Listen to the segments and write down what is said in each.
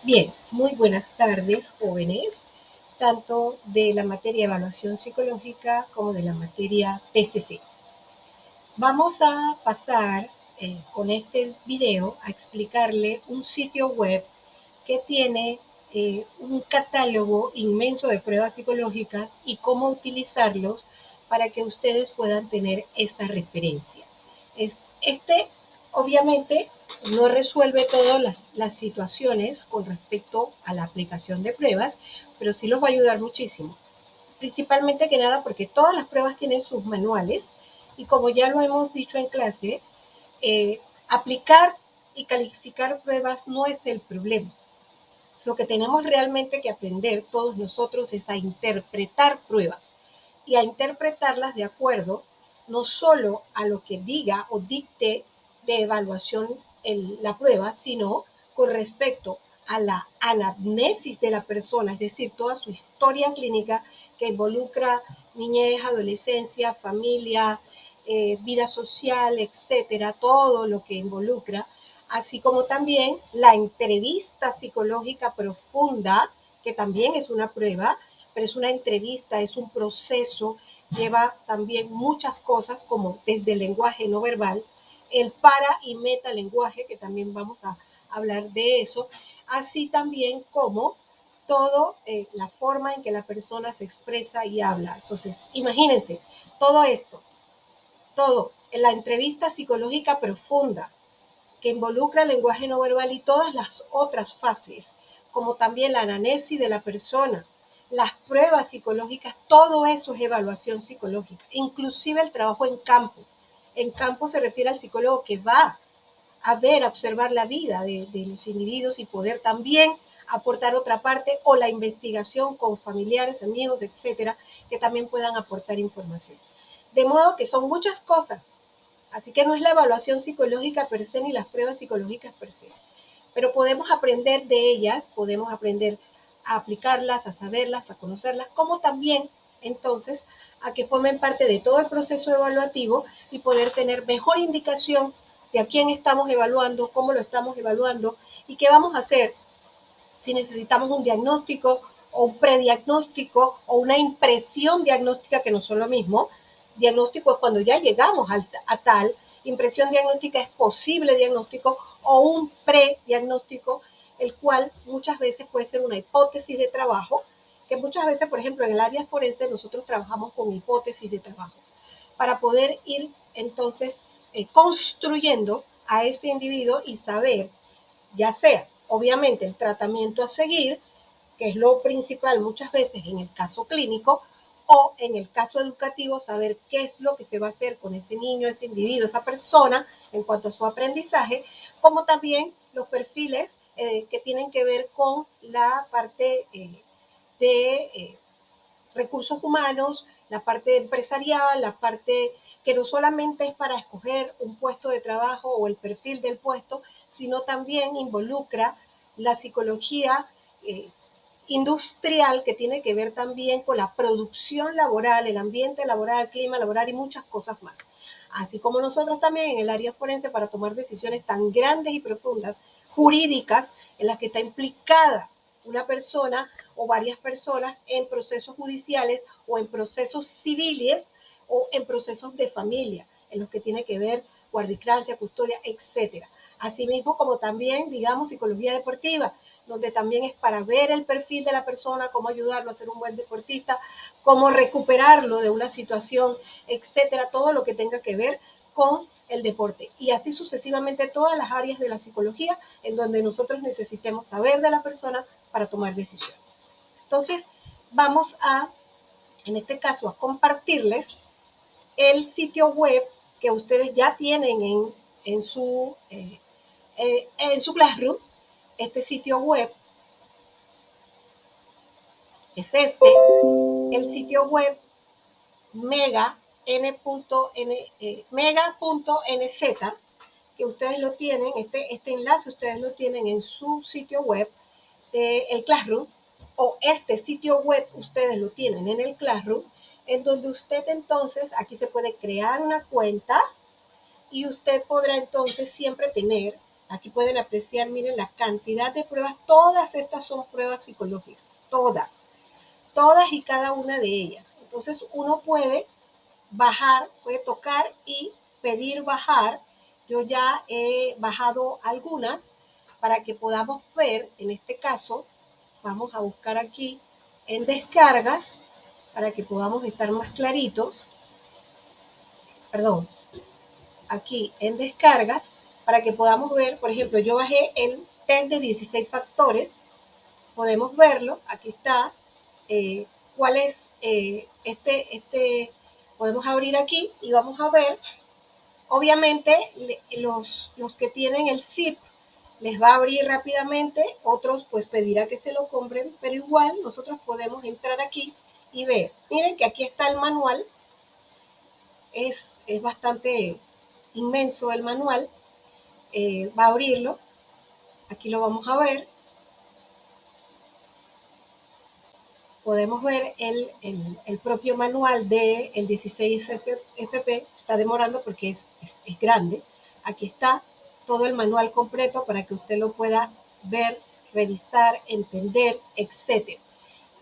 Bien, muy buenas tardes, jóvenes, tanto de la materia de evaluación psicológica como de la materia TCC. Vamos a pasar con este video a explicarle un sitio web que tiene un catálogo inmenso de pruebas psicológicas y cómo utilizarlos para que ustedes puedan tener esa referencia. Este, obviamente, no resuelve todas las situaciones con respecto a la aplicación de pruebas, pero sí los va a ayudar muchísimo. Principalmente que nada porque todas las pruebas tienen sus manuales y como ya lo hemos dicho en clase, aplicar y calificar pruebas no es el problema. Lo que tenemos realmente que aprender todos nosotros es a interpretar pruebas y a interpretarlas de acuerdo no solo a lo que diga o dicte de evaluación la prueba, sino con respecto a la anamnesis de la persona, es decir, toda su historia clínica que involucra niñez, adolescencia, familia, vida social, etcétera, todo lo que involucra, así como también la entrevista psicológica profunda, que también es una prueba, pero es una entrevista, es un proceso, lleva también muchas cosas como desde el lenguaje no verbal, el para y metalenguaje, que también vamos a hablar de eso, así también como todo la forma en que la persona se expresa y habla. Entonces, imagínense, todo esto, todo, en la entrevista psicológica profunda, que involucra el lenguaje no verbal y todas las otras fases, como también la anamnesis de la persona, las pruebas psicológicas, todo eso es evaluación psicológica, inclusive el trabajo en campo. En campo se refiere al psicólogo que va a ver, a observar la vida de los individuos y poder también aportar otra parte o la investigación con familiares, amigos, etcétera, que también puedan aportar información. De modo que son muchas cosas. Así que no es la evaluación psicológica per se ni las pruebas psicológicas per se, pero podemos aprender de ellas, podemos aprender a aplicarlas, a saberlas, a conocerlas, como también entonces a que formen parte de todo el proceso evaluativo y poder tener mejor indicación de a quién estamos evaluando, cómo lo estamos evaluando y qué vamos a hacer si necesitamos un diagnóstico o un prediagnóstico o una impresión diagnóstica, que no son lo mismo. Diagnóstico es cuando ya llegamos a tal, impresión diagnóstica es posible diagnóstico o un prediagnóstico, el cual muchas veces puede ser una hipótesis de trabajo, que muchas veces, por ejemplo, en el área forense nosotros trabajamos con hipótesis de trabajo, para poder ir entonces construyendo a este individuo y saber, ya sea obviamente el tratamiento a seguir, que es lo principal muchas veces en el caso clínico, o en el caso educativo, saber qué es lo que se va a hacer con ese niño, ese individuo, esa persona en cuanto a su aprendizaje, como también los perfiles que tienen que ver con la parte de recursos humanos, la parte empresarial, la parte que no solamente es para escoger un puesto de trabajo o el perfil del puesto, sino también involucra la psicología industrial, que tiene que ver también con la producción laboral, el ambiente laboral, el clima laboral y muchas cosas más. Así como nosotros también en el área forense, para tomar decisiones tan grandes y profundas, jurídicas, en las que está implicada una persona o varias personas en procesos judiciales o en procesos civiles o en procesos de familia, en los que tiene que ver guardicancia, custodia, etcétera. Asimismo, como también, digamos, psicología deportiva, donde también es para ver el perfil de la persona, cómo ayudarlo a ser un buen deportista, cómo recuperarlo de una situación, etcétera, todo lo que tenga que ver con el deporte. Y así sucesivamente todas las áreas de la psicología en donde nosotros necesitemos saber de la persona para tomar decisiones. Entonces, vamos a, en este caso, a compartirles el sitio web que ustedes ya tienen en su Classroom. Este sitio web es el sitio web mega mega.nz, que ustedes lo tienen, este enlace ustedes lo tienen en su sitio web de el Classroom, o este sitio web ustedes lo tienen en el Classroom, en donde usted entonces, aquí se puede crear una cuenta y usted podrá entonces siempre tener Aquí pueden apreciar, miren la cantidad de pruebas. Todas estas son pruebas psicológicas, todas y cada una de ellas. Entonces uno puede bajar, puede tocar y pedir bajar. Yo ya he bajado algunas para que podamos ver. En este caso, vamos a buscar aquí en descargas para que podamos estar más claritos. Perdón, aquí en descargas para que podamos ver. Por ejemplo, yo bajé el test de 16 factores. Podemos verlo. Aquí está. ¿Cuál es podemos abrir aquí y vamos a ver. Obviamente, los que tienen el zip les va a abrir rápidamente, otros pues pedirá que se lo compren, pero igual nosotros podemos entrar aquí y ver. Miren que aquí está el manual, es bastante inmenso el manual. Va a abrirlo, aquí lo vamos a ver. Podemos ver el propio manual del 16FP. Está demorando porque es grande. Aquí está todo el manual completo para que usted lo pueda ver, revisar, entender, etc.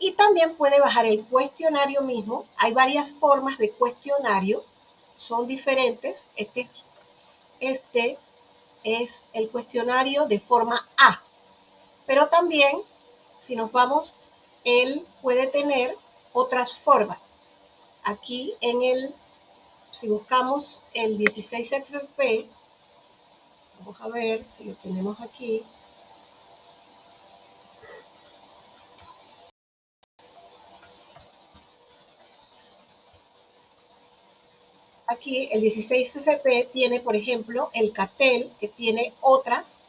Y también puede bajar el cuestionario mismo. Hay varias formas de cuestionario, son diferentes. Este es el cuestionario de forma A, pero también, si nos vamos, él puede tener otras formas. Aquí si buscamos el 16FP, vamos a ver si lo tenemos aquí. Aquí el 16FP tiene, por ejemplo, el CATEL, que tiene otras.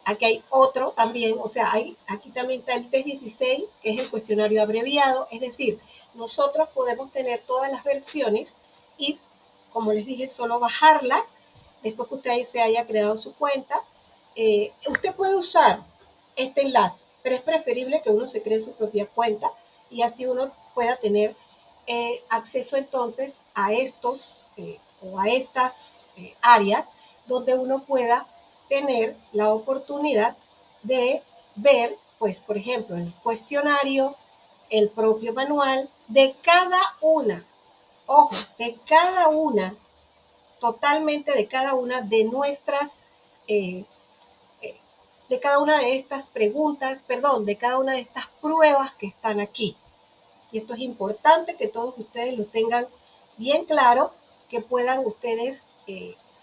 Aquí hay otro también, o sea, aquí también está el test 16, que es el cuestionario abreviado. Es decir, nosotros podemos tener todas las versiones y, como les dije, solo bajarlas después que usted se haya creado su cuenta. Usted puede usar este enlace, pero es preferible que uno se cree su propia cuenta y así uno pueda tener acceso entonces a estos o a estas áreas donde uno pueda tener la oportunidad de ver, pues, por ejemplo, el cuestionario, el propio manual de cada una, ojo, de cada una, totalmente de cada una de nuestras, eh, eh, de cada una de estas preguntas, perdón, de cada una de estas pruebas que están aquí. Y esto es importante que todos ustedes lo tengan bien claro, que puedan ustedes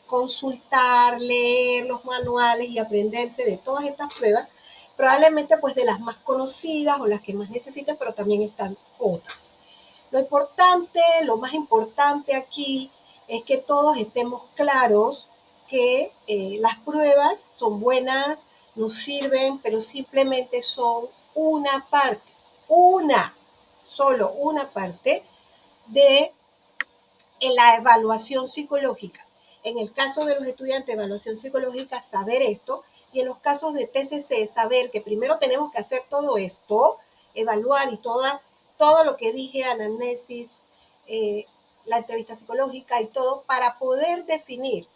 consultar, leer los manuales y aprenderse de todas estas pruebas, probablemente pues de las más conocidas o las que más necesiten, pero también están otras. Lo más importante aquí es que todos estemos claros que las pruebas son buenas, nos sirven, pero simplemente son una parte, solo una parte de la evaluación psicológica. En el caso de los estudiantes de evaluación psicológica, saber esto, y en los casos de TCC, saber que primero tenemos que hacer todo esto, evaluar y todo lo que dije, anamnesis, la entrevista psicológica y todo, para poder definir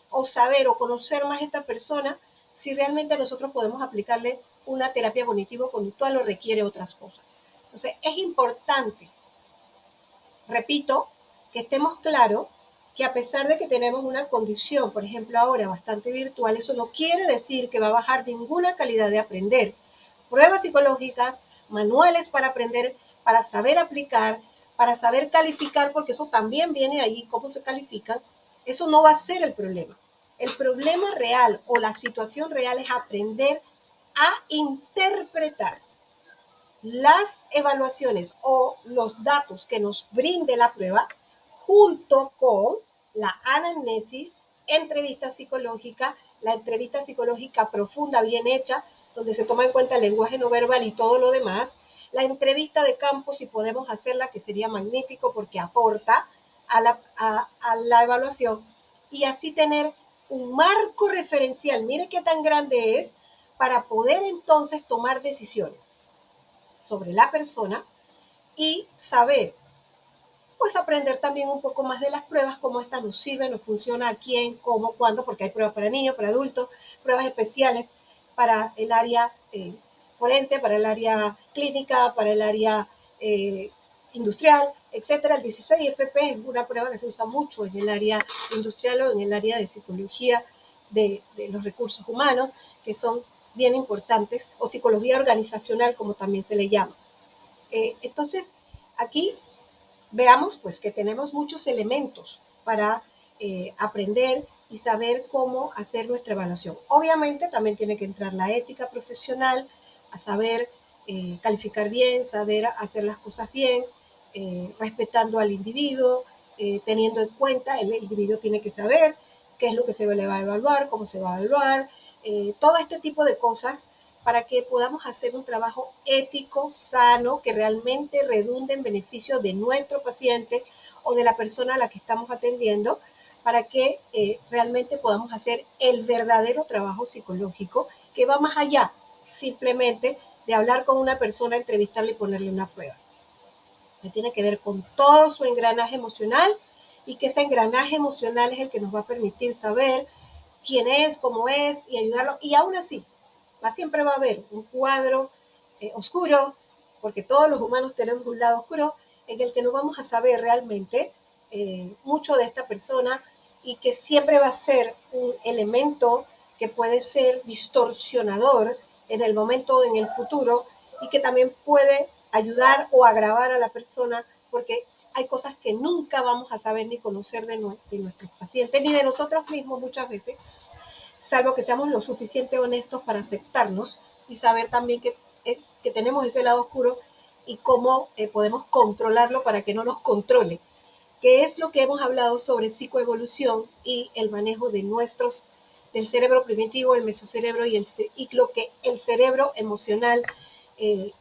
o saber o conocer más a esta persona si realmente nosotros podemos aplicarle una terapia cognitivo-conductual o requiere otras cosas. Entonces, es importante, repito, que estemos claros que a pesar de que tenemos una condición, por ejemplo, ahora bastante virtual, eso no quiere decir que va a bajar ninguna calidad de aprender. Pruebas psicológicas, manuales para aprender, para saber aplicar, para saber calificar, porque eso también viene ahí, cómo se califican. Eso no va a ser el problema. El problema real o la situación real es aprender a interpretar las evaluaciones o los datos que nos brinde la prueba junto con la anamnesis, la entrevista psicológica profunda, bien hecha, donde se toma en cuenta el lenguaje no verbal y todo lo demás, la entrevista de campo, si podemos hacerla, que sería magnífico porque aporta a la evaluación, y así tener un marco referencial, mire qué tan grande es, para poder entonces tomar decisiones sobre la persona y saber pues aprender también un poco más de las pruebas, cómo esta nos sirve, nos funciona, a quién, cómo, cuándo, porque hay pruebas para niños, para adultos, pruebas especiales para el área forense, para el área clínica, para el área industrial, etcétera. El 16FP es una prueba que se usa mucho en el área industrial o en el área de psicología de los recursos humanos, que son bien importantes, o psicología organizacional, como también se le llama. Entonces, aquí veamos pues que tenemos muchos elementos para aprender y saber cómo hacer nuestra evaluación. Obviamente también tiene que entrar la ética profesional, a saber calificar bien, saber hacer las cosas bien, respetando al individuo, teniendo en cuenta, el individuo tiene que saber qué es lo que se le va a evaluar, cómo se va a evaluar, todo este tipo de cosas para que podamos hacer un trabajo ético, sano, que realmente redunde en beneficio de nuestro paciente o de la persona a la que estamos atendiendo, para que realmente podamos hacer el verdadero trabajo psicológico que va más allá simplemente de hablar con una persona, entrevistarle y ponerle una prueba. Que tiene que ver con todo su engranaje emocional y que ese engranaje emocional es el que nos va a permitir saber quién es, cómo es y ayudarlo. Y aún así, siempre va a haber un cuadro oscuro, porque todos los humanos tenemos un lado oscuro, en el que no vamos a saber realmente mucho de esta persona y que siempre va a ser un elemento que puede ser distorsionador en el momento, en el futuro, y que también puede ayudar o agravar a la persona, porque hay cosas que nunca vamos a saber ni conocer de nuestros pacientes, ni de nosotros mismos muchas veces, salvo que seamos lo suficiente honestos para aceptarnos y saber también que tenemos ese lado oscuro y cómo podemos controlarlo para que no nos controle, que es lo que hemos hablado sobre psicoevolución y el manejo de del cerebro primitivo, el mesocerebro y lo que el cerebro emocional, el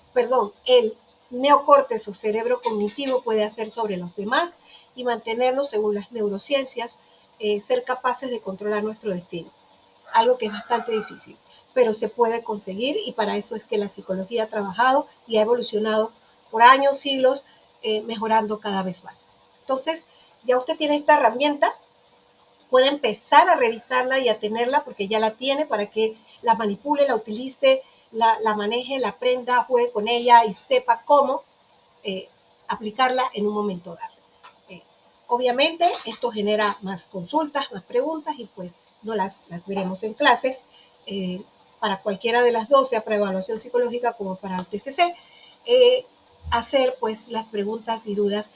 neocórtex o cerebro cognitivo puede hacer sobre los demás y mantenernos, según las neurociencias, ser capaces de controlar nuestro destino. Algo que es bastante difícil, pero se puede conseguir y para eso es que la psicología ha trabajado y ha evolucionado por años, siglos, mejorando cada vez más. Entonces, ya usted tiene esta herramienta, puede empezar a revisarla y a tenerla porque ya la tiene para que la manipule, la utilice, la maneje, la aprenda, juegue con ella y sepa cómo aplicarla en un momento dado. Eh, Obviamente, esto genera más consultas, más preguntas y pues no las veremos en clases. Para cualquiera de las dos, sea para evaluación psicológica como para el TCC, hacer pues las preguntas y dudas.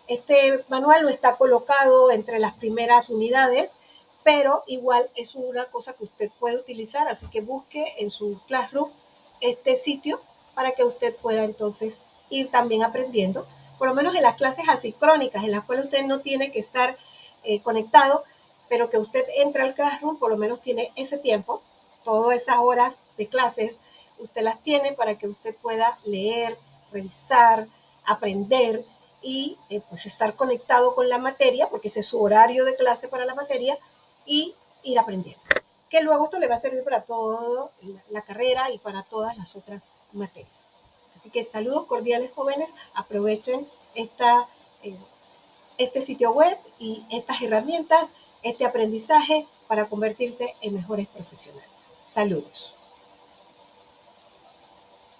Este manual no está colocado entre las primeras unidades, pero igual es una cosa que usted puede utilizar, así que busque en su Classroom este sitio para que usted pueda entonces ir también aprendiendo, por lo menos en las clases asincrónicas, en las cuales usted no tiene que estar conectado, pero que usted entre al Classroom, por lo menos tiene ese tiempo, todas esas horas de clases, usted las tiene para que usted pueda leer, revisar, aprender y pues estar conectado con la materia, porque ese es su horario de clase para la materia, y ir aprendiendo. Que luego esto le va a servir para toda la carrera y para todas las otras materias. Así que saludos cordiales, jóvenes, aprovechen eh, este sitio web y estas herramientas, este aprendizaje para convertirse en mejores profesionales. Saludos.